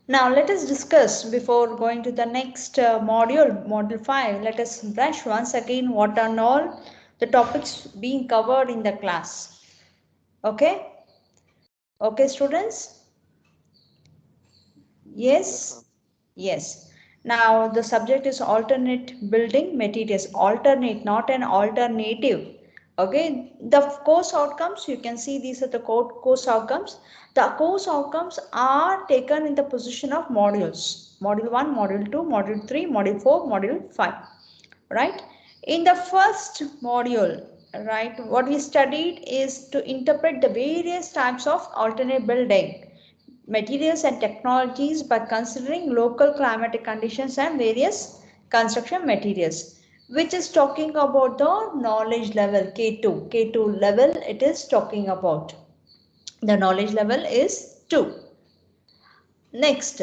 Now let us discuss before going to the next module 5. Let us brush once again what are all the topics being covered in the class. Okay? Okay, students? Yes, ma'am. Yes? Yes. Now the subject is alternate building materials. Alternate, not an alternative. Okay. The course outcomes, you can see these are the course outcomes. The course outcomes are taken in the position of modules. Module 1, Module 2, Module 3, Module 4, Module 5. Right. In the first module, right, what we studied is to interpret the various types of alternate building materials and technologies by considering local climatic conditions and various construction materials, which is talking about the knowledge level K2 level. It is talking about the knowledge level is 2. Next,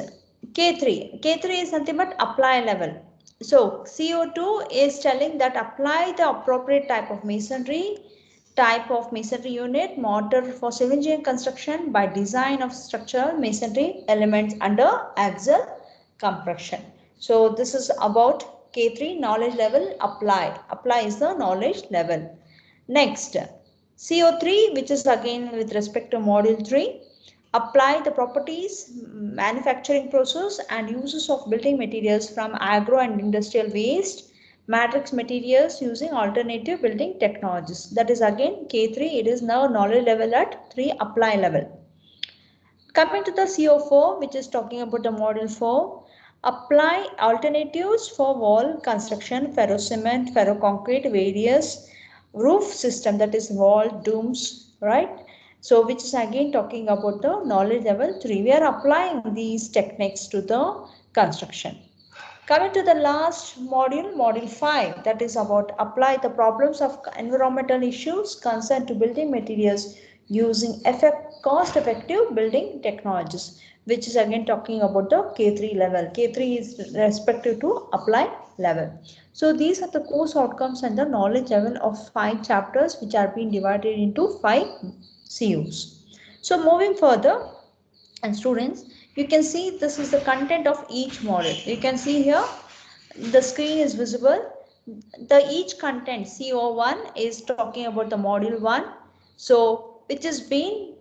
K3 is nothing but apply level. So CO2 is telling that apply the appropriate type of masonry unit, mortar for civil engineering construction by design of structural masonry elements under axial compression. So this is about K3 knowledge level apply. Apply is the knowledge level. Next, CO3, which is again with respect to module 3, apply the properties, manufacturing process and uses of building materials from agro and industrial waste, matrix materials using alternative building technologies. That is again K3, it is now knowledge level at 3 apply level. Coming to the CO4, which is talking about the module 4, apply alternatives for wall construction, ferro cement, ferro concrete, various roof system, that is wall, dooms, right? So which is again talking about the knowledge level 3. We are applying these techniques to the construction. Coming to the last module, module 5, that is about apply the problems of environmental issues concerned to building materials using cost effective building technologies, which is again talking about the K3 level. K3 is respective to apply level. So these are the course outcomes and the knowledge level of 5 chapters which are being divided into 5 CUs. So moving further, and students, you can see this is the content of each module. You can see here the screen is visible. The each content CO1 is talking about the module 1, so which is been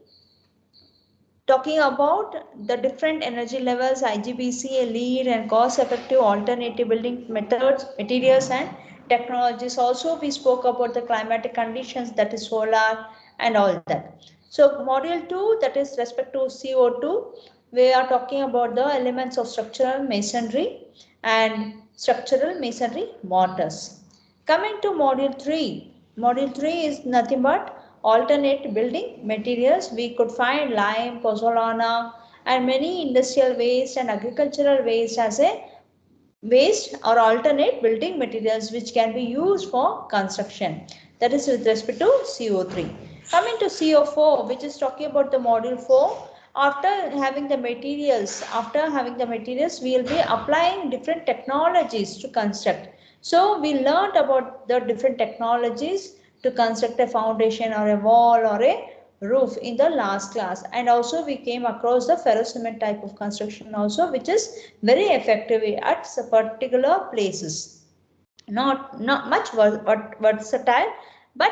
talking about the different energy levels, IGBC, LEED and cost effective alternative building methods, materials and technologies. Also we spoke about the climatic conditions, that is solar and all that. So module 2, that is respect to CO2, we are talking about the elements of structural masonry and structural masonry mortars. Coming to module 3 is nothing but alternate building materials. We could find lime, pozzolana and many industrial waste and agricultural waste as a waste or alternate building materials which can be used for construction. That is with respect to CO3. Coming to CO4, which is talking about the module 4, after having the materials, we will be applying different technologies to construct. So we learned about the different technologies to construct a foundation or a wall or a roof in the last class, and also we came across the ferro cement type of construction also, which is very effective at particular places, not much versatile, but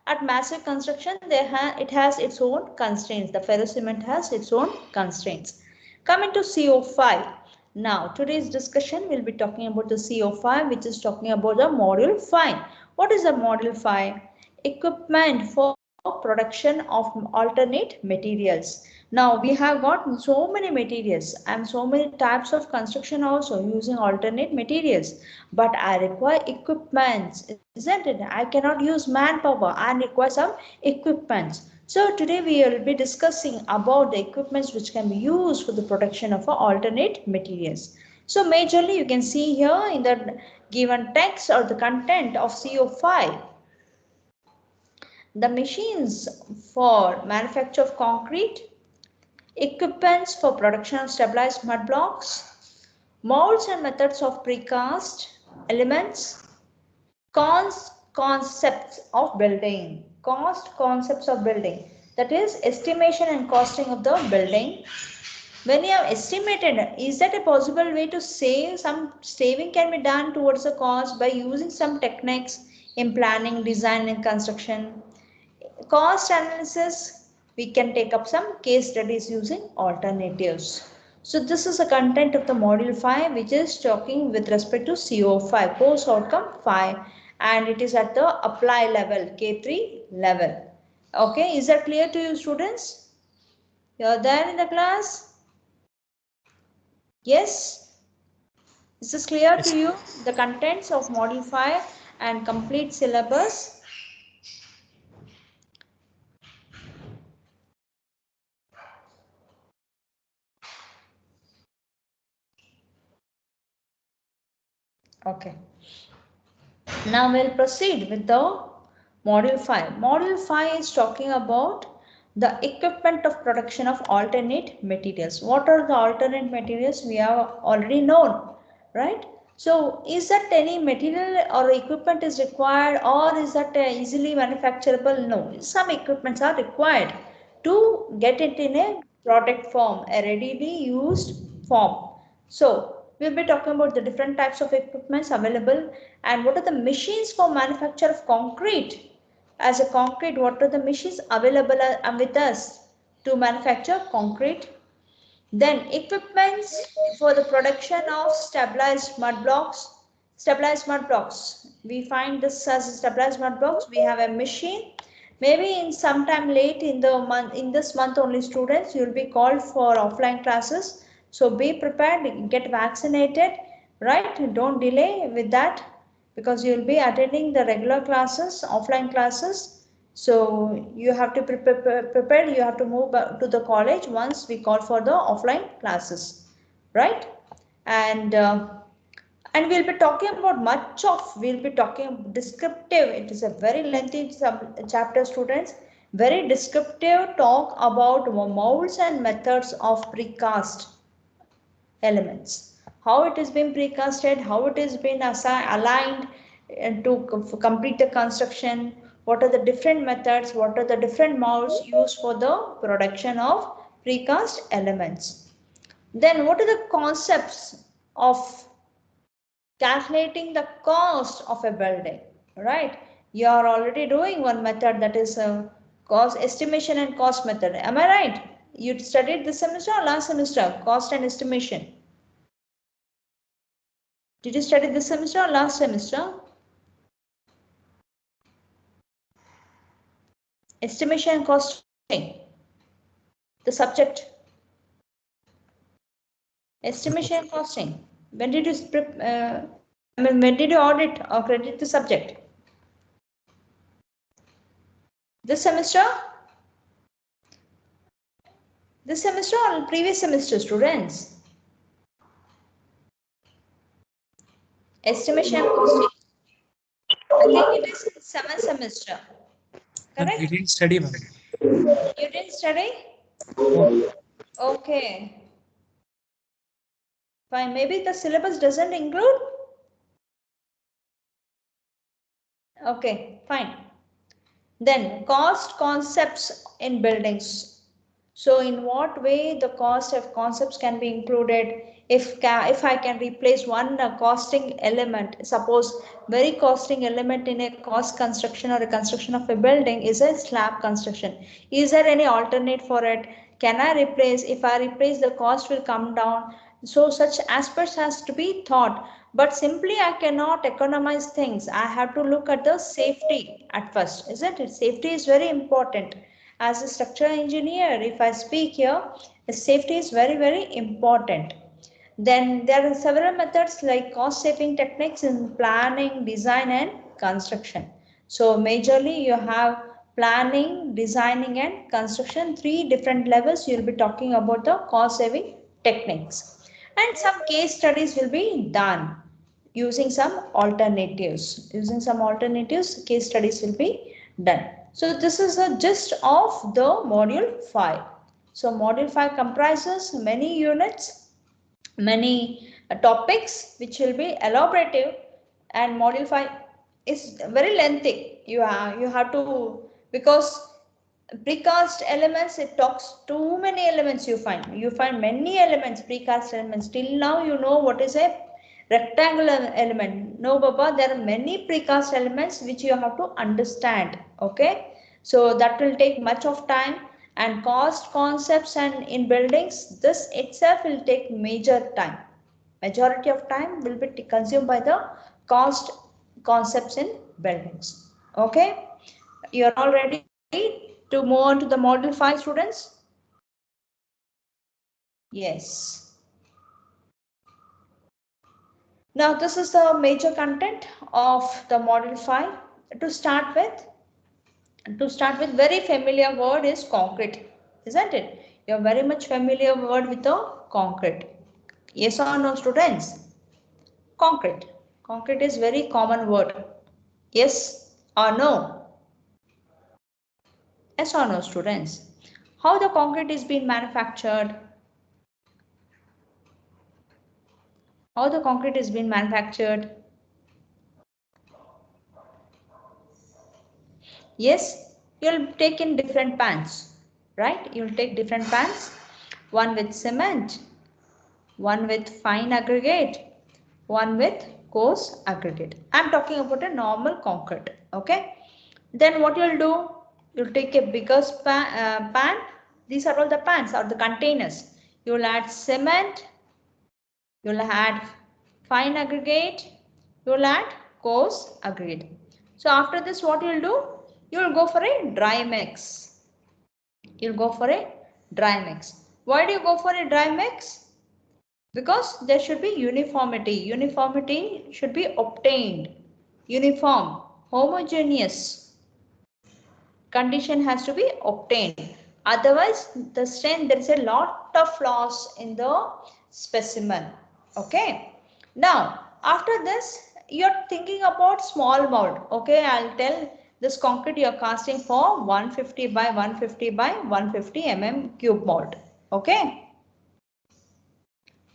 at massive construction it has its own constraints. The ferro cement has its own constraints. Coming to CO5, now today's discussion will be talking about the CO5, which is talking about the module 5. What is the module 5? Equipment for production of alternate materials. Now we have got so many materials and so many types of construction also using alternate materials, but I require equipments, isn't it? I cannot use manpower, I require some equipments. So today we will be discussing about the equipments which can be used for the production of alternate materials. So majorly you can see here in the given text or the content of CO5, the machines for manufacture of concrete, equipments for production of stabilized mud blocks, molds and methods of precast elements, concepts of building, cost concepts of building, that is estimation and costing of the building, When you have estimated, is that a possible way to save? Some saving can be done towards the cost by using some techniques in planning, design and construction. Cost analysis, we can take up some case studies using alternatives. So this is the content of the module 5, which is talking with respect to CO5, course outcome 5, and it is at the apply level, K3 level. Okay, is that clear to you, students? You are there in the class? Yes? Is this clear Yes. to you? The contents of module 5 and complete syllabus? Okay. Now we'll proceed with the module 5. Module 5 is talking about the equipment of production of alternate materials. What are the alternate materials? We have already known, right? So is that any material or equipment is required, or is that easily manufacturable? No, some equipments are required to get it in a product form, a readily used form. So we'll be talking about the different types of equipments available and what are the machines for manufacture of concrete. As a concrete, what are the machines available with us to manufacture concrete? Then equipments for the production of stabilized mud blocks. Stabilized mud blocks. We find this as stabilized mud blocks. We have a machine. Maybe in sometime late in the month, in this month only, students, you will be called for offline classes. So be prepared, get vaccinated, right? Don't delay with that because you will be attending the regular classes, offline classes. So you have to prepare, you have to move to the college once we call for the offline classes, right? And and we'll be talking about much of, we'll be talking descriptive. It is a very lengthy chapter, students. Very descriptive talk about molds and methods of precast elements, how it has been precasted, how it has been aligned to complete the construction, what are the different methods, what are the different molds used for the production of precast elements. Then what are the concepts of calculating the cost of a building, right? You are already doing one method, that is cost estimation and cost method, am I right? You studied this semester or last semester, cost and estimation? Did you study this semester or last semester? Estimation and costing, the subject. Estimation and costing. When did you when did you audit or credit the subject? This semester? This semester or previous semester, students? Estimation and costing. I think it is 7th semester. Correct? We didn't study, madam. You didn't study? No. Okay. Fine. Maybe the syllabus doesn't include? Okay, fine. Then cost concepts in buildings. So in what way the cost of concepts can be included? If I can replace one costing element, suppose very costing element in a cost construction or a construction of a building is a slab construction. Is there any alternate for it? Can I replace? If I replace, the cost will come down. So such aspects has to be thought, but simply I cannot economize things. I have to look at the safety at first, isn't it? Safety is very important. As a structural engineer, if I speak here, safety is very, very important. Then there are several methods like cost saving techniques in planning, design and construction. So majorly you have planning, designing and construction, 3 different levels. You'll be talking about the cost saving techniques. And some case studies will be done using some alternatives. Using some alternatives, case studies will be done. So this is the gist of the module 5. So module 5 comprises many units, many topics which will be elaborative, and module 5 is very lengthy. You have to, because Precast elements, it talks too many elements. You find many elements, precast elements. Till now you know what is a rectangular element. No, Baba, there are many precast elements which you have to understand. Okay, so that will take much of time, and cost concepts and in buildings, this itself will take major time. Majority of time will be consumed by the cost concepts in buildings. Okay, you are all ready to move on to the model 5, students? Yes. Now this is the major content of the model 5. To start with, very familiar word is concrete, isn't it? You are very much familiar word with the concrete. Yes or no, students? Concrete. Concrete is very common word. Yes or no? Yes or no, students? How the concrete is being manufactured? How the concrete is being manufactured? Yes, you'll take in different pans, right? You'll take different pans, one with cement, one with fine aggregate, one with coarse aggregate. I'm talking about a normal concrete, okay? Then what you'll do, you'll take a bigger pan. These are all the pans or the containers. You'll add cement, you'll add fine aggregate, you'll add coarse aggregate. So after this, what you'll do, you'll go for a dry mix. You'll go for a dry mix. Why do you go for a dry mix? Because there should be uniformity. Uniformity should be obtained. Uniform, homogeneous condition has to be obtained. Otherwise, there is a lot of flaws in the specimen. Okay. Now, after this, you're thinking about small mold. Okay, I'll tell this concrete you're casting for 150 by 150 by 150 cube mold. Okay.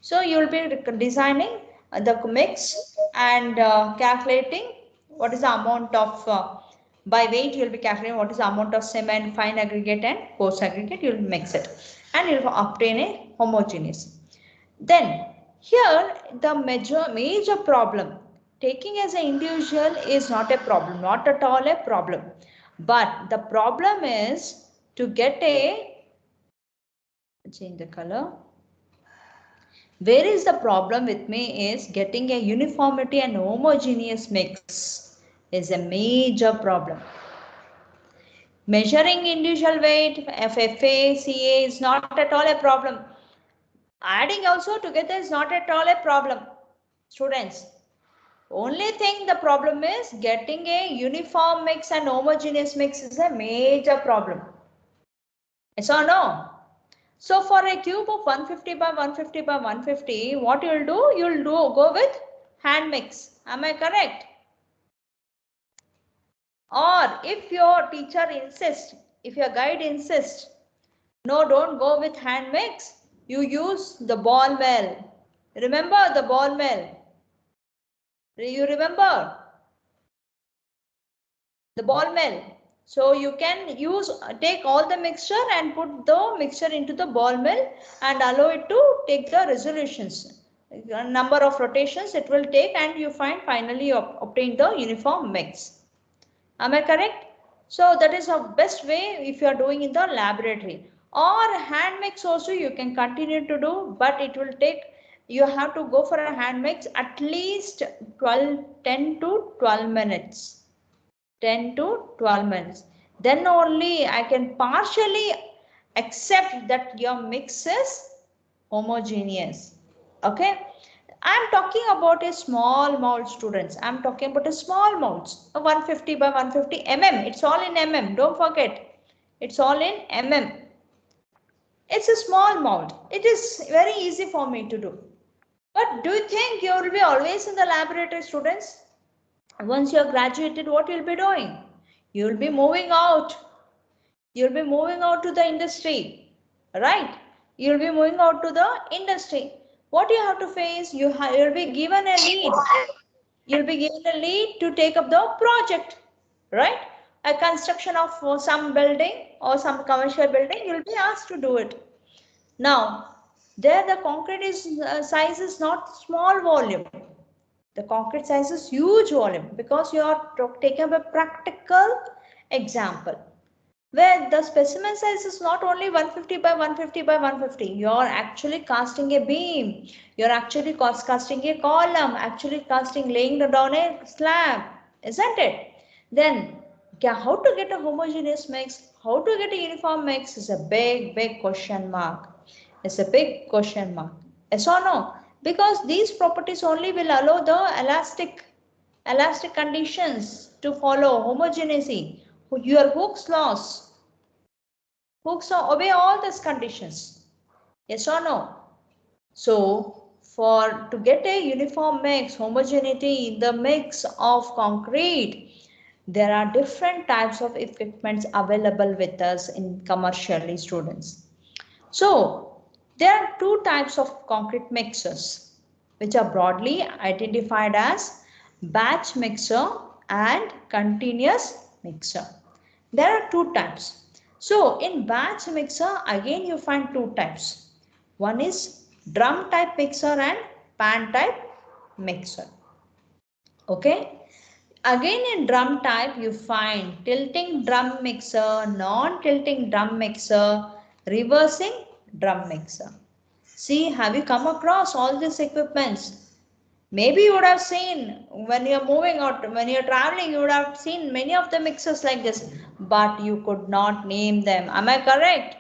So you will be designing the mix and calculating what is the amount of by weight. You will be calculating what is the amount of cement, fine aggregate and coarse aggregate. You will mix it and you will obtain a homogeneous. Then here the major problem, taking as an individual is not a problem, not at all a problem. But the problem is to get a, change the color. Where is the problem with me is getting a uniformity and homogeneous mix is a major problem. Measuring individual weight, FFA, CA is not at all a problem. Adding also together is not at all a problem. Students, only thing the problem is getting a uniform mix and homogeneous mix is a major problem. Yes or no? So for a cube of 150 by 150 by 150, what you'll do, go with hand mix. Am I correct? Or if your teacher insists, if your guide insists, no, don't go with hand mix, you use the ball mill. Remember the ball mill? You remember the ball mill? So you can take all the mixture and put the mixture into the ball mill and allow it to take the resolutions. Number of rotations it will take and you finally obtain the uniform mix. Am I correct? So that is the best way if you are doing in the laboratory. Or hand mix also you can continue to do, but it will take, you have to go for a hand mix at least 10 to 12 minutes. 10 to 12 minutes. Then only I can partially accept that your mix is homogeneous. Okay. I'm talking about a small mold, students. I'm talking about a small molds. 150 by 150 mm. It's all in mm. Don't forget. It's all in mm. It's a small mold. It is very easy for me to do. But do you think you will be always in the laboratory, students? Once you are graduated, what you'll be doing? You will be moving out. You'll be moving out to the industry, right? You'll be moving out to the industry. What you have to face? You'll be given a lead. You'll be given a lead to take up the project, right? a construction of some building or some commercial building, you will be asked to do it. Now, there the concrete size is not small volume. The concrete size is huge volume because you are taking up a practical example where the specimen size is not only 150 by 150 by 150. You are actually casting a beam. You are actually casting a column, actually laying down a slab, isn't it? Then, how to get a homogeneous mix, how to get a uniform mix is a big question mark. It's a big question mark. Yes or no? Because these properties only will allow the elastic conditions to follow homogeneity. Your Hooke's laws. Hooke's law obey all these conditions. Yes or no? So, to get a uniform mix, homogeneity in the mix of concrete, there are different types of equipments available with us in commercially students. So, there are two types of concrete mixers which are broadly identified as batch mixer and continuous mixer. There are two types. So, in batch mixer, again you find two types. One is drum type mixer and pan type mixer. Okay. Again in drum type you find tilting drum mixer, non-tilting drum mixer, reversing drum mixer. See, have you come across all these equipments? Maybe you would have seen when you're moving out, when you're traveling, you would have seen many of the mixers like this, but you could not name them. Am I correct?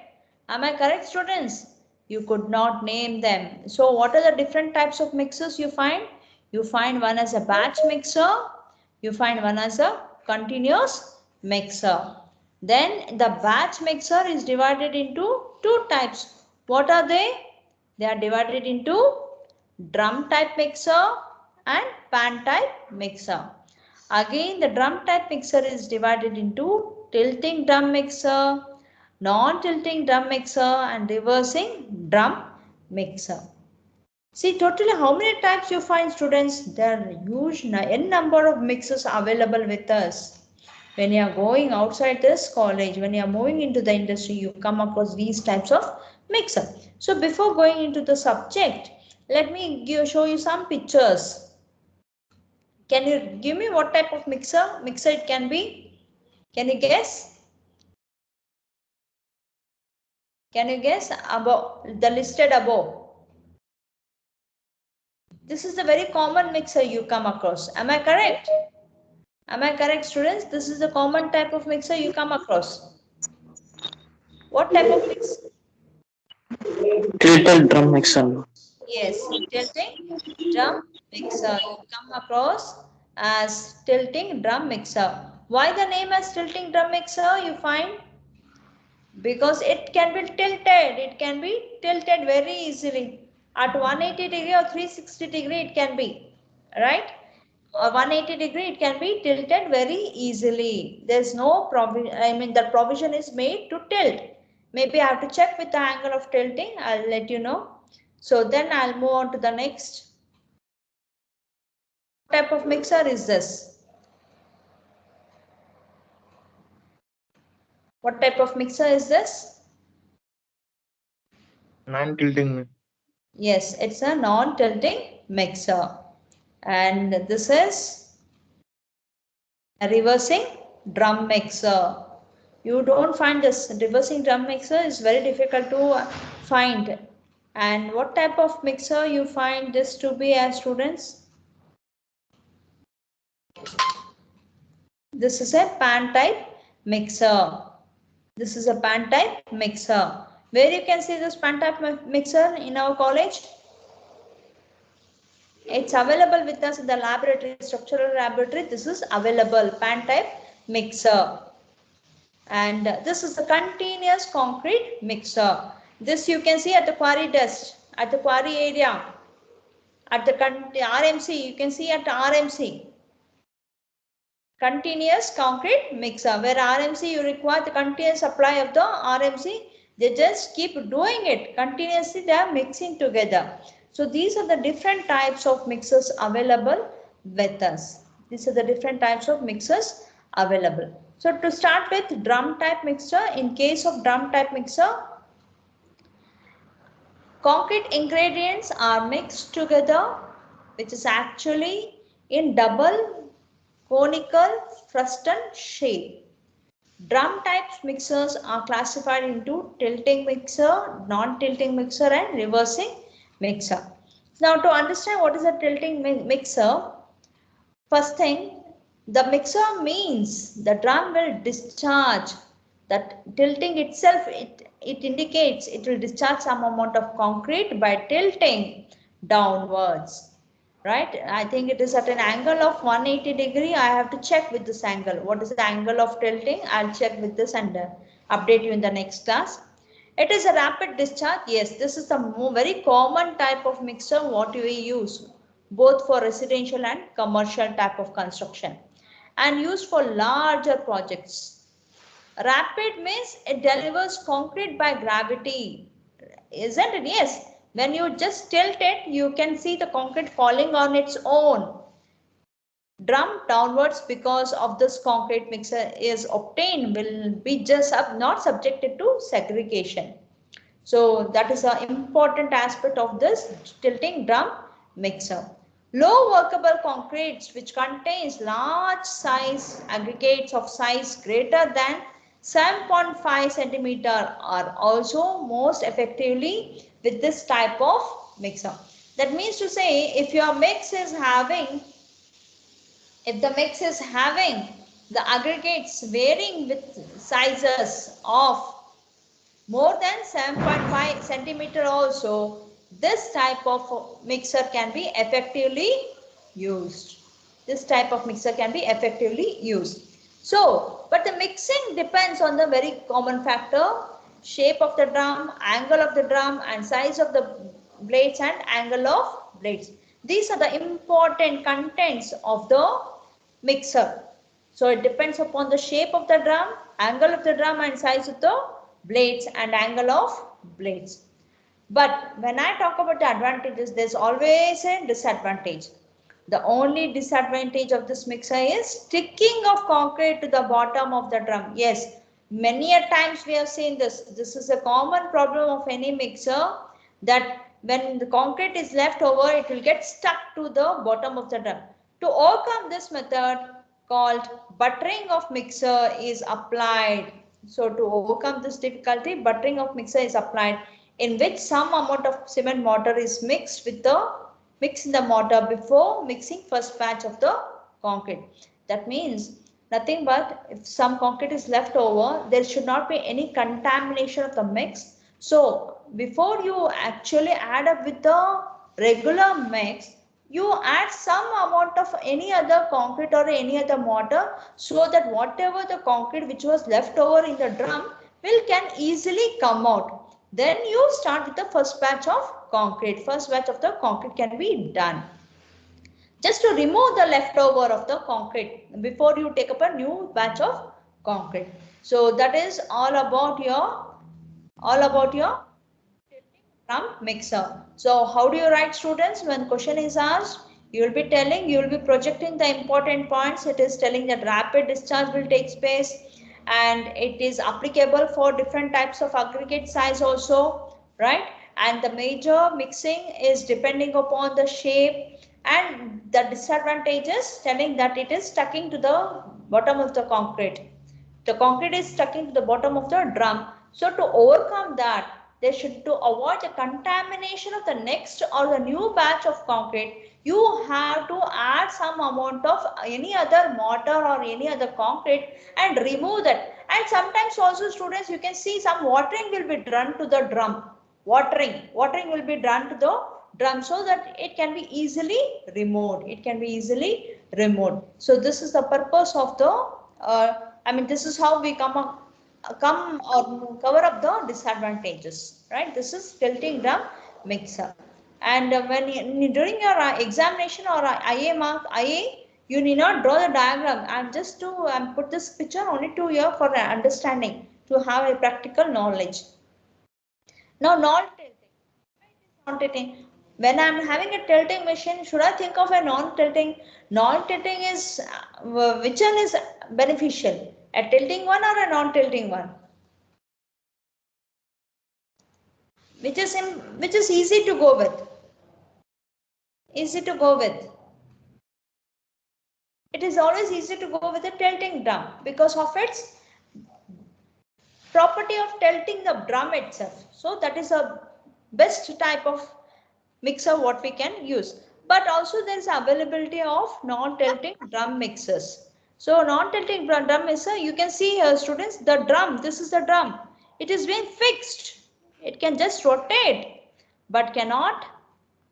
Am I correct, students? You could not name them. So what are the different types of mixers you find? You find one as a batch mixer, you find one as a continuous mixer. Then the batch mixer is divided into two types. What are they? They are divided into drum type mixer and pan type mixer. Again, the drum type mixer is divided into tilting drum mixer, non-tilting drum mixer and reversing drum mixer. See, totally how many types you find, students? There are huge n number of mixers available with us. When you are going outside this college, when you are moving into the industry, you come across these types of mixer. So before going into the subject, let me show you some pictures. Can you give me what type of mixer it can be? Can you guess? Can you guess above the listed above? This is a very common mixer you come across. Am I correct? Am I correct, students? This is the common type of mixer you come across. What type of mixer? Tilted drum mixer. Yes, tilting drum mixer. You come across as tilting drum mixer. Why the name as tilting drum mixer you find? Because it can be tilted. It can be tilted very easily. At 180 degree or 360 degree it can be. Right? Or 180 degree it can be tilted very easily. There's no provision. I mean the provision is made to tilt. Maybe I have to check with the angle of tilting. I'll let you know. So then I'll move on to the next. What type of mixer is this? What type of mixer is this? Non-tilting. Yes, it's a non-tilting mixer. And this is a reversing drum mixer. You don't find this. Reversing drum mixer is very difficult to find. And what type of mixer you find this to be as students? This is a pan type mixer. This is a pan type mixer. Where you can see this pan type mixer in our college? It's available with us in the laboratory, structural laboratory. This is available, pan type mixer. And this is the continuous concrete mixer. This you can see at the quarry desk, at the quarry area, at the RMC, you can see at RMC. Continuous concrete mixer, where RMC you require the continuous supply of the RMC. They just keep doing it continuously, they are mixing together. So these are the different types of mixers available with us. These are the different types of mixers available. So to start with drum type mixer, in case of drum type mixer, concrete ingredients are mixed together, which is actually in double conical frustum shape. Drum type mixers are classified into tilting mixer, non-tilting mixer and reversing mixer. Now to understand what is a tilting mixer, first thing, the mixer means the drum will discharge. That tilting itself, it indicates it will discharge some amount of concrete by tilting downwards. Right? I think it is at an angle of 180 degree. I have to check with this angle. What is the angle of tilting? I'll check with this and update you in the next class. It is a rapid discharge. Yes, this is the very common type of mixer what we use both for residential and commercial type of construction and used for larger projects. Rapid means it delivers concrete by gravity, isn't it? Yes, when you just tilt it, you can see the concrete falling on its own. Drum downwards because of this concrete mixer is obtained will be just not subjected to segregation. So that is an important aspect of this tilting drum mixer. Low workable concretes which contains large size aggregates of size greater than 7.5 centimeter are also most effectively with this type of mixer. That means to say if your mix is having, if the mix is having the aggregates varying with sizes of more than 7.5 centimeter also, this type of mixer can be effectively used. This type of mixer can be effectively used. So, but the mixing depends on the very common factor, shape of the drum, angle of the drum and size of the blades and angle of blades. These are the important contents of the mixer. So it depends upon the shape of the drum, angle of the drum and size of the blades and angle of blades. But when I talk about the advantages, there's always a disadvantage. The only disadvantage of this mixer is sticking of concrete to the bottom of the drum. Yes, many a times we have seen this. This is a common problem of any mixer, that when the concrete is left over, it will get stuck to the bottom of the drum. To overcome this method called buttering of mixer is applied. So to overcome this difficulty, buttering of mixer is applied, in which some amount of cement mortar is mixed with the mix in the mortar before mixing first batch of the concrete. That means nothing but if some concrete is left over, there should not be any contamination of the mix. So before you actually add up with the regular mix, you add some amount of any other concrete or any other mortar, so that whatever the concrete which was left over in the drum can easily come out. Then you start with the first batch of concrete. First batch of the concrete can be done. Just to remove the leftover of the concrete before you take up a new batch of concrete. So that is all about your drum mixer. So how do you write, students? When question is asked, you will be telling, you will be projecting the important points. It is telling that rapid discharge will take place and it is applicable for different types of aggregate size also, right? And the major mixing is depending upon the shape, and the disadvantages telling that it is sticking to the bottom of the concrete. The concrete is sticking to the bottom of the drum. So to overcome that, they should, to avoid the contamination of the next or the new batch of concrete, you have to add some amount of any other mortar or any other concrete and remove that. And sometimes also, students, you can see some watering will be done to the drum. Watering will be done to the drum so that it can be easily removed. It can be easily removed. So this is the purpose of the this is how we come or cover up the disadvantages, right? This is tilting drum mixer. And when during your examination or IA mark, IA, you need not draw the diagram. I'm just to put this picture only to you for understanding, to have a practical knowledge. Now, non-tilting. When I'm having a tilting machine, should I think of a non-tilting? Non-tilting is which one is beneficial? A tilting one or a non-tilting one? Which is easy to go with? Easy to go with. It is always easy to go with a tilting drum because of its property of tilting the drum itself. So that is a best type of mixer what we can use. But also there is availability of non-tilting drum mixers. So non-tilting drum mixer, you can see here students, the drum, this is the drum. It is being fixed. It can just rotate but cannot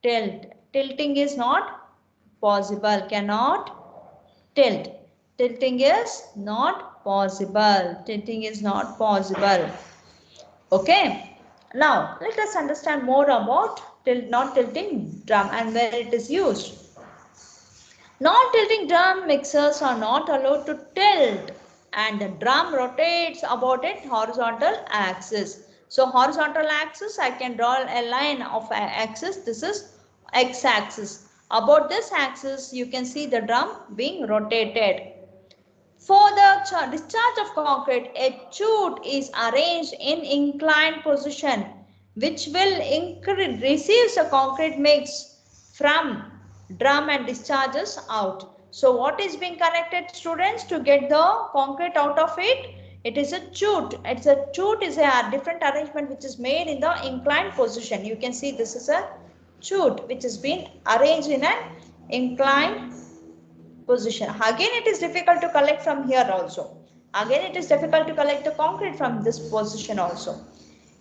tilt. Tilting is not possible, cannot tilt. Tilting is not possible. Tilting is not possible. Okay. Now let us understand more about non-tilting drum and where it is used. Non-tilting drum mixers are not allowed to tilt and the drum rotates about its horizontal axis. So horizontal axis, I can draw a line of axis. This is x-axis. About this axis, you can see the drum being rotated. For the discharge of concrete, a chute is arranged in inclined position which will receive the concrete mix from drum and discharges out. So what is being connected, students, to get the concrete out of it? It is a chute. Chute is a different arrangement which is made in the inclined position. You can see this is a chute which has been arranged in an inclined position. Again, it is difficult to collect from here also. Again, it is difficult to collect the concrete from this position also.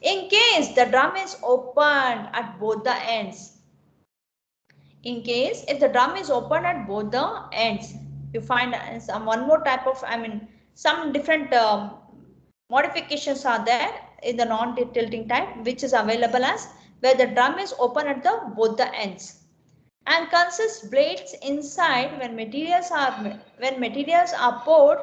In case the drum is opened at both the ends. In case if the drum is open at both the ends, you find some one more type of, some different modifications are there in the non-tilting type, which is available as where the drum is open at the both the ends and consists blades inside when materials are poured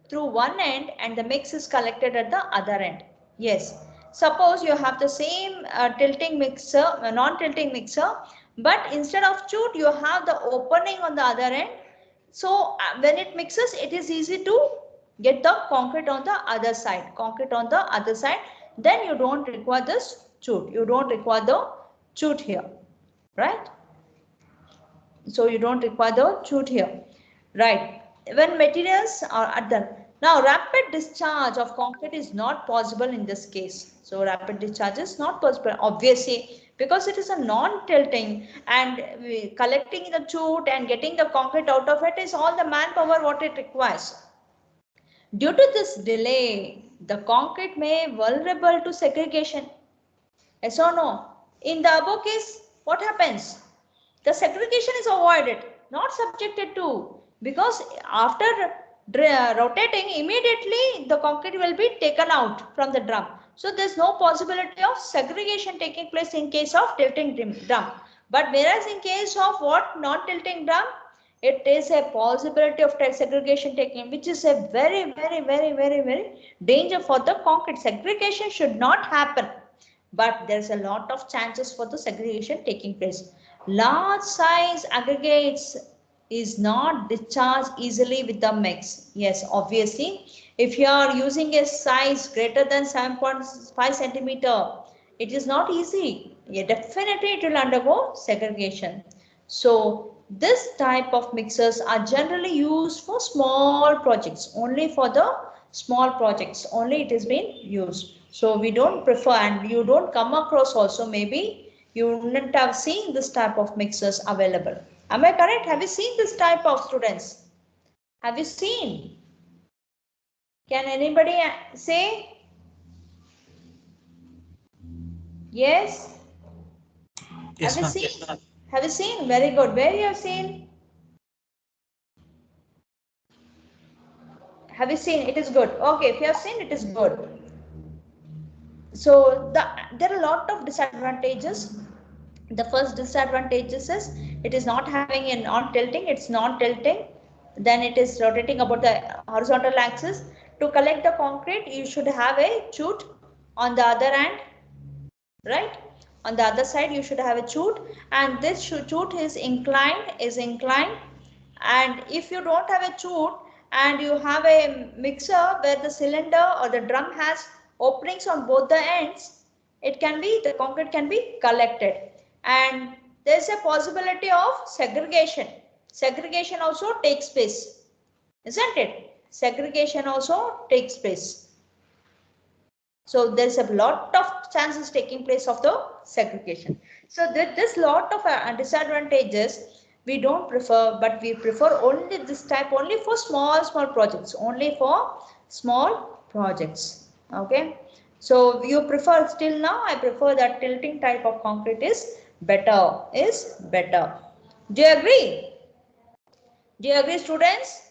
through one end and the mix is collected at the other end. Yes, suppose you have the same tilting mixer, non-tilting mixer, but instead of chute you have the opening on the other end. So when it mixes, it is easy to get the concrete on the other side. Then you don't require this chute. You don't require the chute here, right? So you don't require the chute here, right? When materials are at the, now rapid discharge of concrete is not possible in this case. So rapid discharge is not possible, obviously, because it is a non-tilting and collecting the chute and getting the concrete out of it is all the manpower what it requires. Due to this delay, the concrete may be vulnerable to segregation. Yes or no? In the above case, what happens? The segregation is avoided, not subjected to, because after rotating, immediately the concrete will be taken out from the drum. So there is no possibility of segregation taking place in case of tilting drum. But whereas in case of what, non-tilting drum, it is a possibility of segregation taking, which is a very danger for the concrete. Segregation should not happen, but there's a lot of chances for the segregation taking place. Large size aggregates is not discharged easily with the mix. Yes, obviously, if you are using a size greater than 7.5 centimeter, it is not easy. Yeah, definitely it will undergo segregation. So this type of mixers are generally used for small projects, only for the small projects, only it is being used. So we don't prefer, and you don't come across also, maybe you wouldn't have seen this type of mixers available. Am I correct? Have you seen this type of, students? Have you seen? Can anybody say? Yes? Yes, Have you ma'am. seen? Have you seen? Very good. Where you have seen? Have you seen? It is good. Okay, if you have seen, it is good. So there are a lot of disadvantages. The first disadvantage is it is not having a non-tilting, it's non-tilting. Then it is rotating about the horizontal axis. To collect the concrete, you should have a chute on the other end, right? On the other side, you should have a chute, and this chute is inclined, and if you don't have a chute, and you have a mixer where the cylinder or the drum has openings on both the ends, it can be, the concrete can be collected, and there is a possibility of segregation. Segregation also takes place, isn't it? Segregation also takes place. So there's a lot of chances taking place of the segregation. So this lot of disadvantages we don't prefer, but we prefer only this type only for small projects, only for small projects. Okay. So you prefer, still now I prefer that tilting type of concrete is better, Do you agree? Do you agree, students?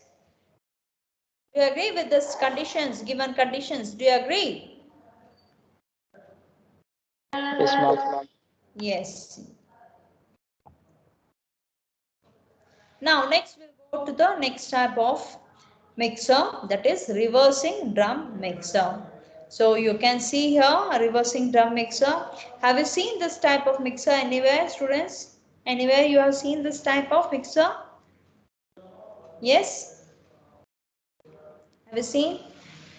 Do you agree with this conditions, given conditions? Do you agree? Yes, ma'am. Yes. Now next we'll go to the next type of mixer, that is reversing drum mixer. So you can see here a reversing drum mixer. Have you seen this type of mixer anywhere, students? Anywhere you have seen this type of mixer? Yes? Have you seen?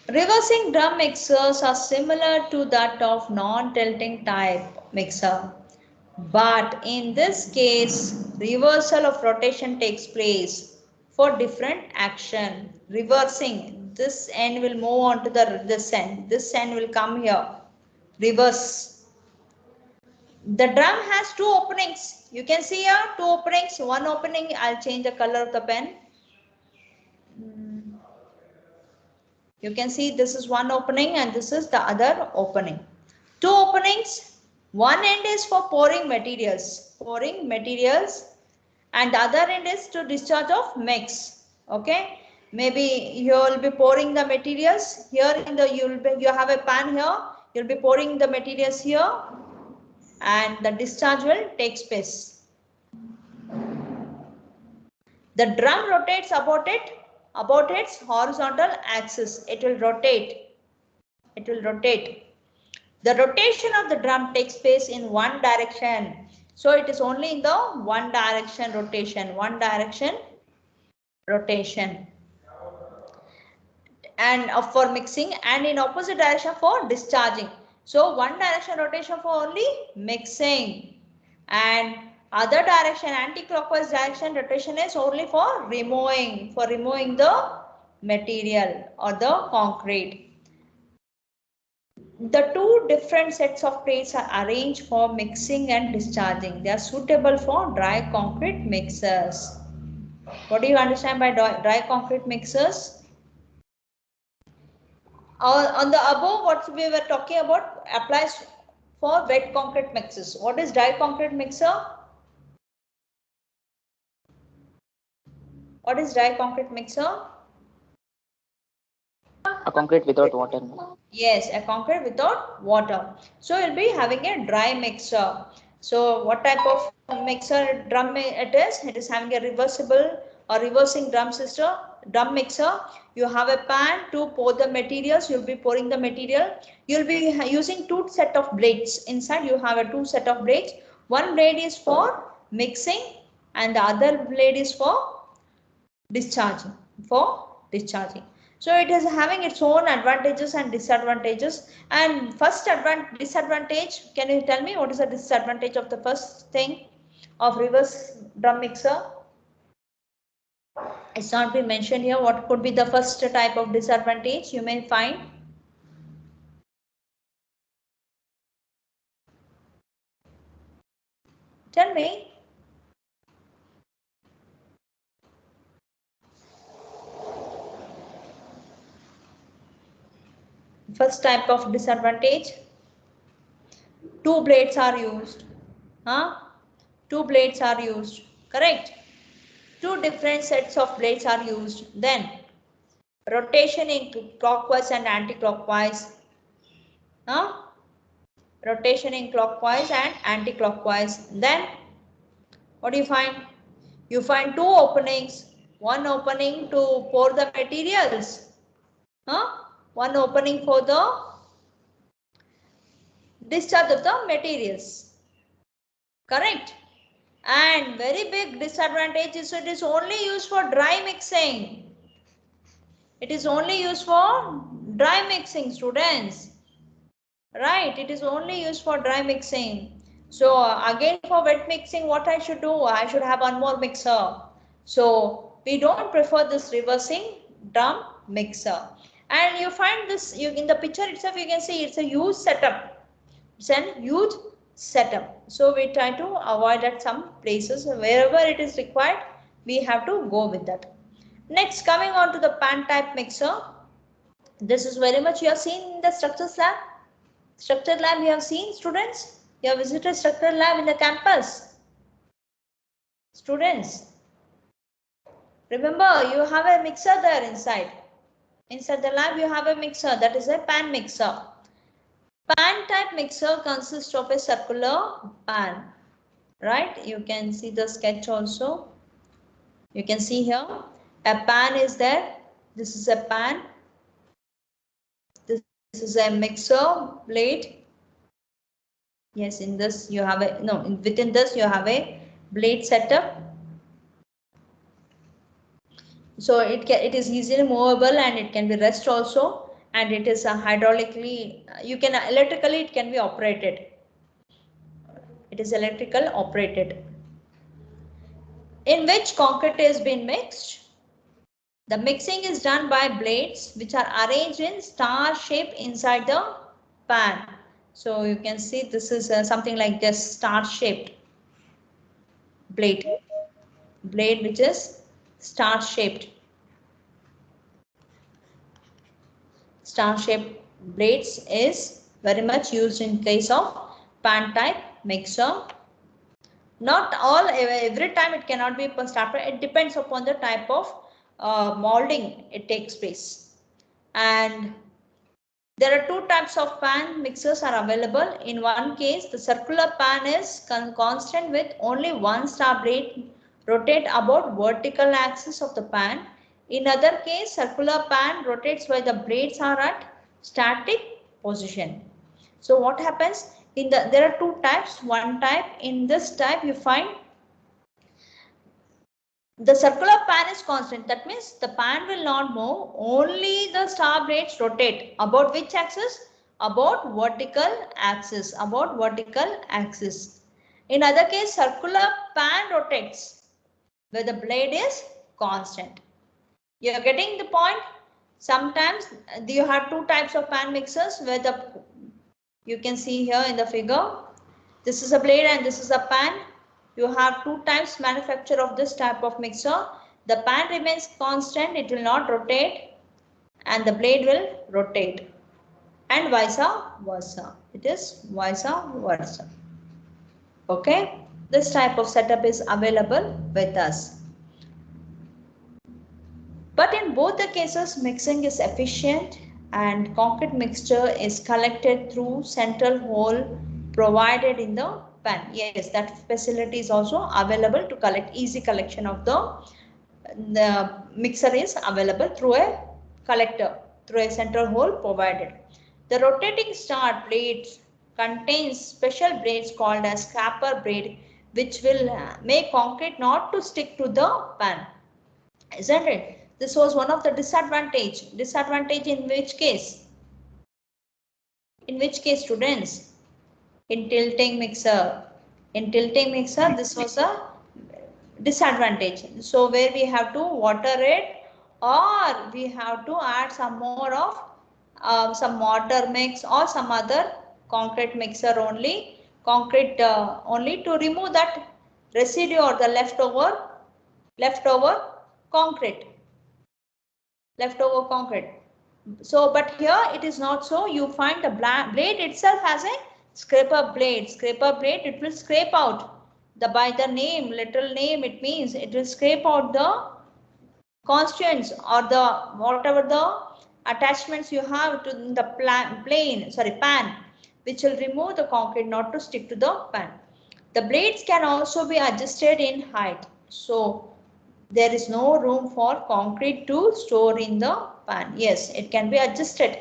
Reversing drum mixers are similar to that of non-tilting type mixer. But in this case, reversal of rotation takes place for different action. Reversing, this end will move on to this end. This end will come here. Reverse. The drum has two openings. You can see here two openings. One opening, I'll change the color of the pen. You can see this is one opening and this is the other opening. Two openings. One end is for pouring materials, and the other end is to discharge of mix. Okay. Maybe you will be pouring the materials here in the, you have a pan here. You'll be pouring the materials here, and the discharge will take place. The drum rotates about its horizontal axis. It will rotate. The rotation of the drum takes place in one direction. So it is only in the one direction rotation. And for mixing, and in opposite direction for discharging. So one direction rotation for only mixing, and other direction, anti-clockwise direction rotation is only for removing the material or the concrete. The two different sets of plates are arranged for mixing and discharging. They are suitable for dry concrete mixers. What do you understand by dry concrete mixers? On the above, what we were talking about applies for wet concrete mixers. What is dry concrete mixer? What is dry concrete mixer? A concrete without water. Yes, a concrete without water. So you'll be having a dry mixer. So what type of mixer drum it is? It is having a reversible or reversing drum mixer. You have a pan to pour the materials. You'll be pouring the material. You'll be using two set of blades. Inside you have a two set of blades. One blade is for mixing and the other blade is for discharging. So it is having its own advantages and disadvantages. And first disadvantage, can you tell me what is the disadvantage of the first thing of reverse drum mixer? It's not been mentioned here. What could be the first type of disadvantage you may find? Tell me. First type of disadvantage. Two blades are used. Two blades are used. Correct. Two different sets of blades are used. Then rotation in clockwise and anti-clockwise. Rotation in clockwise and anti-clockwise. Then what do you find? You find two openings. One opening to pour the materials. One opening for the discharge of the materials. Correct. And very big disadvantage is it is only used for dry mixing. It is only used for dry mixing, students. Right, it is only used for dry mixing. So again for wet mixing, what I should do? I should have one more mixer. So we don't prefer this reversing drum mixer. And you find this in the picture itself, you can see it's a huge setup. It's a huge setup. So we try to avoid at some places. Wherever it is required, we have to go with that. Next, coming on to the pan type mixer. This is very much you have seen in the structures lab. Structure lab you have seen, students? You have visited structure lab in the campus. Students, remember you have a mixer there inside. Inside the lab you have a mixer, that is a pan mixer. Pan type mixer consists of a circular pan. Right? You can see the sketch also. You can see here a pan is there. This is a pan. This is a mixer blade. Yes, in this you have a within this you have a blade setup. So it is easily movable and it can be rest also, and it is hydraulically electrically it can be operated. It is electrical operated. In which concrete is being mixed? The mixing is done by blades which are arranged in star shape inside the pan. So you can see this is something like this star shaped blade which is star shaped. Star shaped blades is very much used in case of pan type mixer. Not all, every time it cannot be started. It depends upon the type of molding it takes place. And there are two types of pan mixers are available. In one case, the circular pan is constant with only one star blade rotate about vertical axis of the pan. In other case, circular pan rotates while the blades are at static position. So what happens? There are two types. One type, in this type you find the circular pan is constant. That means the pan will not move. Only the star blades rotate. About which axis? About vertical axis. About vertical axis. In other case, circular pan rotates where the blade is constant. You are getting the point? Sometimes you have two types of pan mixers where you can see here in the figure. This is a blade and this is a pan. You have two types manufacture of this type of mixer. The pan remains constant, it will not rotate, and the blade will rotate, and vice versa. It is vice versa. Okay, this type of setup is available with us. But in both the cases, mixing is efficient and concrete mixture is collected through central hole provided in the pan. Yes, that facility is also available to collect. Easy collection of the mixer is available through a collector, through a central hole provided. The rotating star blade contains special blades called as scraper blade, which will make concrete not to stick to the pan. Isn't it? This was one of the disadvantage. Disadvantage in which case? In which case, students? In tilting mixer. In tilting mixer, this was a disadvantage. So where we have to water it, or we have to add some more of some mortar mix or some other concrete mixer only. Concrete only to remove that residue or the leftover concrete. Leftover concrete. So, but here it is not so. You find the blade itself has a scraper blade. Scraper blade, it will scrape out by the name, literal name, it means it will scrape out the constituents or the whatever the attachments you have to the pan, which will remove the concrete not to stick to the pan. The blades can also be adjusted in height. So there is no room for concrete to store in the pan. Yes, it can be adjusted.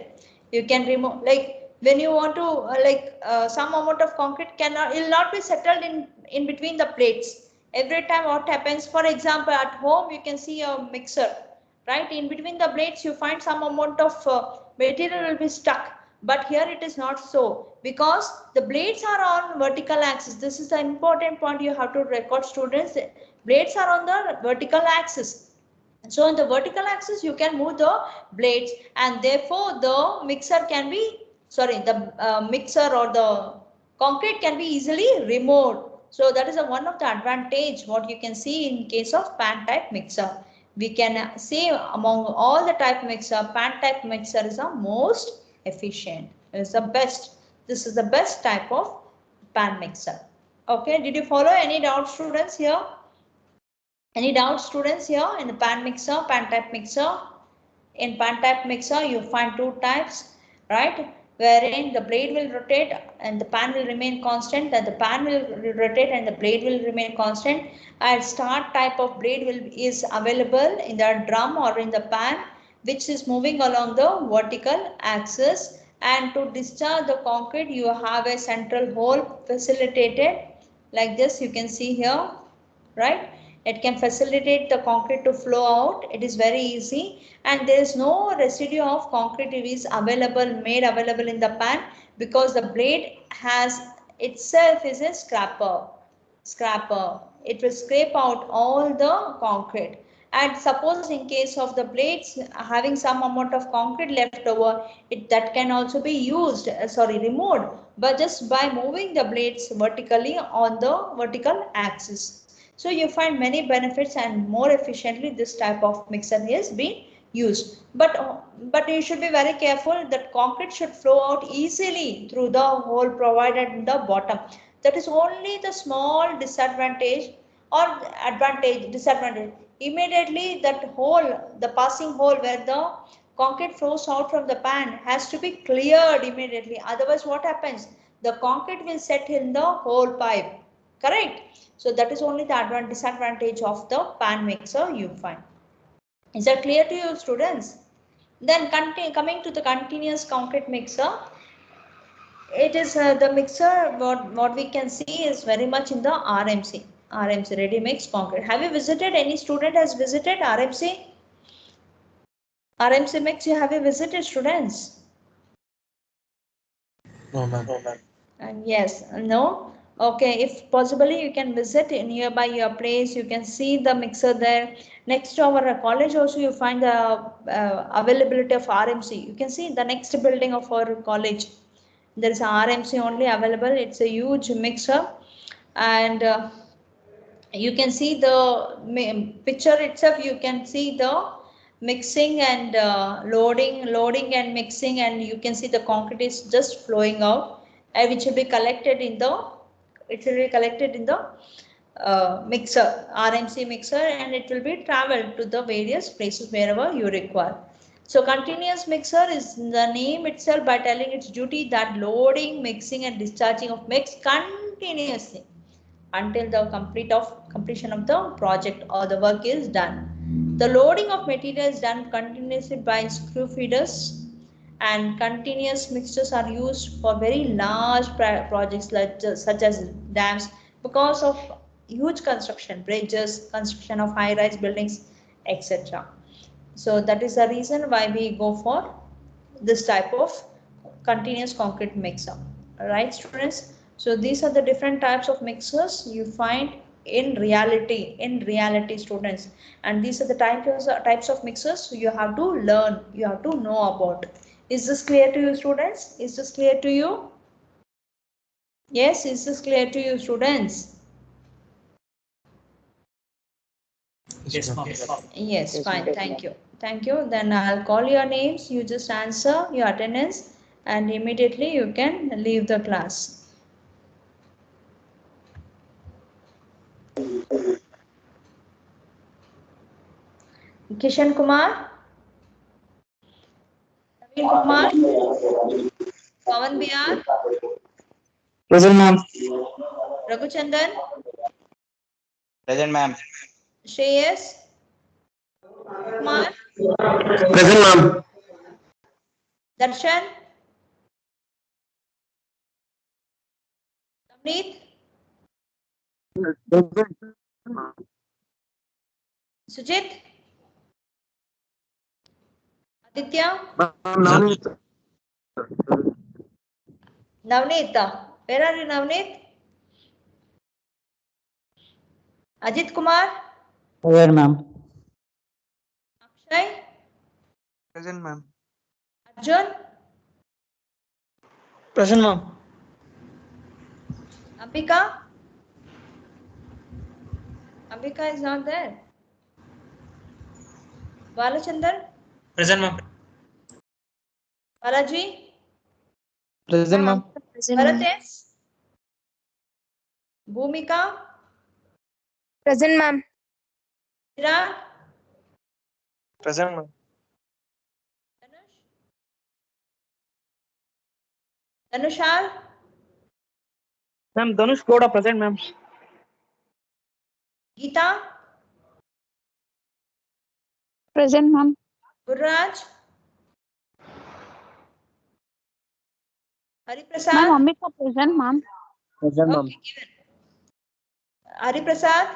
You can remove, like when you want to some amount of concrete will not be settled in between the plates. Every time what happens, for example, at home you can see a mixer right? In between the blades you find some amount of material will be stuck, but here it is not so, because the blades are on vertical axis. This is the important point you have to record, students. Blades are on the vertical axis. So on the vertical axis you can move the blades, and therefore the mixer can be, sorry, the mixer or the concrete can be easily removed. So that is one of the advantage what you can see in case of pan type mixer. We can say among all the type mixer, pan type mixer is the most efficient. It is the best. This is the best type of pan mixer. Okay, did you follow? Any doubt, students, here? Any doubt, students, here in the pan mixer, pan type mixer? In pan type mixer, you find two types, right? Wherein the blade will rotate and the pan will remain constant, and the pan will rotate and the blade will remain constant. And start type of blade is available in the drum or in the pan, which is moving along the vertical axis. And to discharge the concrete, you have a central hole facilitated like this. You can see here, right? It can facilitate the concrete to flow out. It is very easy, and there is no residue of concrete is made available in the pan, because the blade has itself is a scraper. It will scrape out all the concrete. And suppose in case of the blades having some amount of concrete left over, that can also be used, removed, but just by moving the blades vertically on the vertical axis. So you find many benefits, and more efficiently this type of mixer is being used. But you should be very careful that concrete should flow out easily through the hole provided in the bottom. That is only the small disadvantage or disadvantage. Immediately that hole, the passing hole where the concrete flows out from the pan, has to be cleared immediately. Otherwise what happens? The concrete will set in the whole pipe. Correct? So that is only the disadvantage of the pan mixer you find. Is that clear to you, students? Then coming to the continuous concrete mixer, it is the mixer, what we can see is very much in the RMC, ready mix concrete. Have you visited, any student has visited RMC mix? You have you visited, students? No, ma'am. And yes, no. Okay, if possibly you can visit nearby your place. You can see the mixer there. Next to our college also you find the availability of RMC. You can see the next building of our college. There is a RMC only available. It's a huge mixer, and you can see the picture itself. You can see the mixing and loading and mixing, and you can see the concrete is just flowing out, which will be collected in the mixer, RMC mixer, and it will be traveled to the various places wherever you require. So continuous mixer is the name itself by telling its duty that loading, mixing and discharging of mix continuously until the completion of the project or the work is done. The loading of material is done continuously by screw feeders, and continuous mixtures are used for very large projects such as dams, because of huge construction, bridges, construction of high-rise buildings, etc. So that is the reason why we go for this type of continuous concrete mixer. Right, students? So these are the different types of mixers you find in reality, students. And these are the types of mixers you have to learn, you have to know about. Is this clear to you, students? Is this clear to you? Yes, is this clear to you, students? Yes, ma'am. Yes, Yes, fine. ma'am. Thank you. Thank you. Then I'll call your names. You just answer your attendance, and immediately you can leave the class. Kishan Kumar, Naveen Kumar, Pawan Bihar, Present, ma'am. Raghuchandan, Present, ma'am. Shreyas, Kumar, Present, ma'am. Darshan, Navneet, Sujit, Aditya? Navneet. Navneet. Where are you, Navneet? Ajit Kumar? Here, ma'am. Akshay? Present, ma'am. Arjun? Present, ma'am. Ambika? Ambika is not there. Balachandar? Present, ma'am. Balaji? Present, ma'am. Bharatesh? Bhumika? Present, ma'am. Mira? Present, ma'am. Dhanush? Dhanushal? Ma'am, Dhanush Gowda present, ma'am. Geeta? Present, ma'am. Gurraj? Ma'am, Hariprasad? Ambika present, ma'am. Present, ma'am. Okay, given. Hariprasad?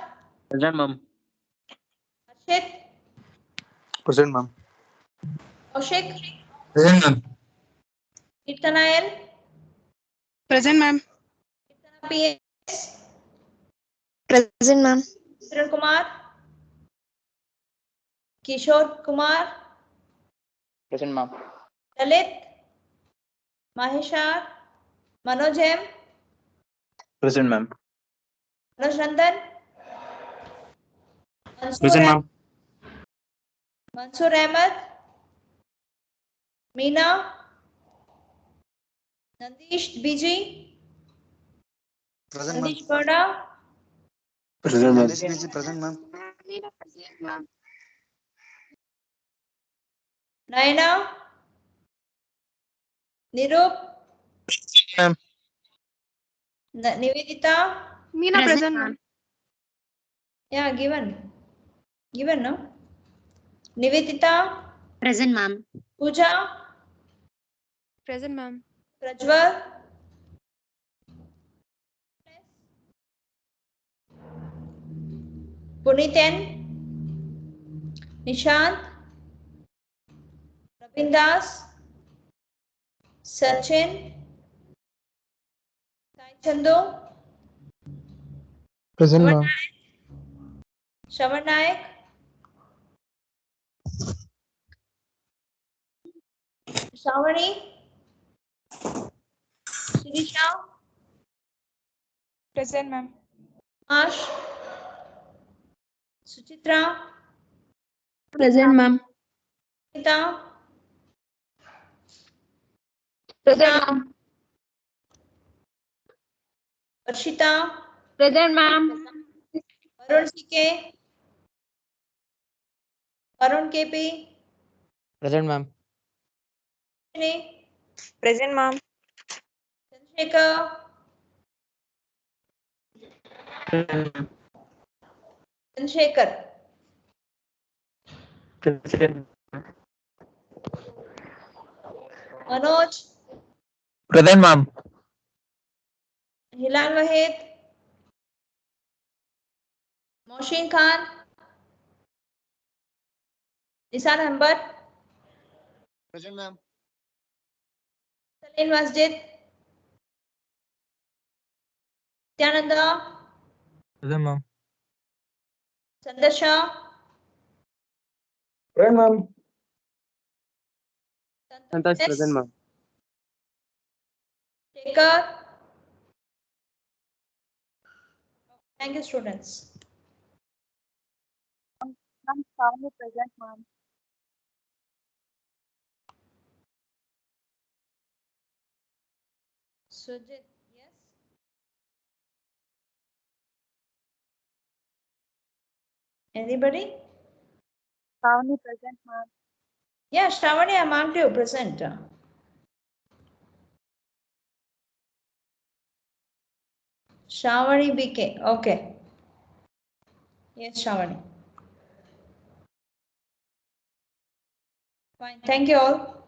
Present, ma'am. Harshit? Present, ma'am. Kaushik? Present, ma'am. Kirtanayan? Present, ma'am. Kirtana PS? Present, ma'am. Kiran Kumar? Kishore Kumar? Present, ma'am. Lalit? Maheshar? Manoj M? Present, ma'am. Manoj Nandan? Mansoor Present, Ahmed? ma'am. Mansoor Ahmed? Meena? Nandish BG? Present, Nandish Gowda? Present, ma'am. Present, ma'am. Naina? Nirup? Ma'am. Nivedita? Meena present, ma'am. Yeah, given. Given, no? Nivedita? Present, ma'am. Pooja? Present, ma'am. Prajwal? Puniten? Nishant? Rabindas? Sachin? Sai Chandu? Present, ma'am. Shravan Naik? Shravani? Shirisha? Present, ma'am. Ash? Suchitra? Present, ma'am. Rita? Present, ma'am. Varshita? Present, ma'am. Varun CK? Varun KP? Present, ma'am. Present, ma'am. Chandrasekhar? Chandrasekhar? Present. Manoj? Present, ma'am. Hilal Wahid? Mohsin Khan? Nisan Hambat? Present, ma'am. Salim Masjid? Nityananda? Present, ma'am. Sandarsha? Present, ma'am. Santosh Present, ma'am. Shekhar? Thank you, students. Ma'am, Shravani present, ma'am. Sujit, yes? Anybody? Shravani present, ma'am. Yeah, Shravani, I marked you present. Shravani BK, okay. Yes, Shravani. Fine, thank you all.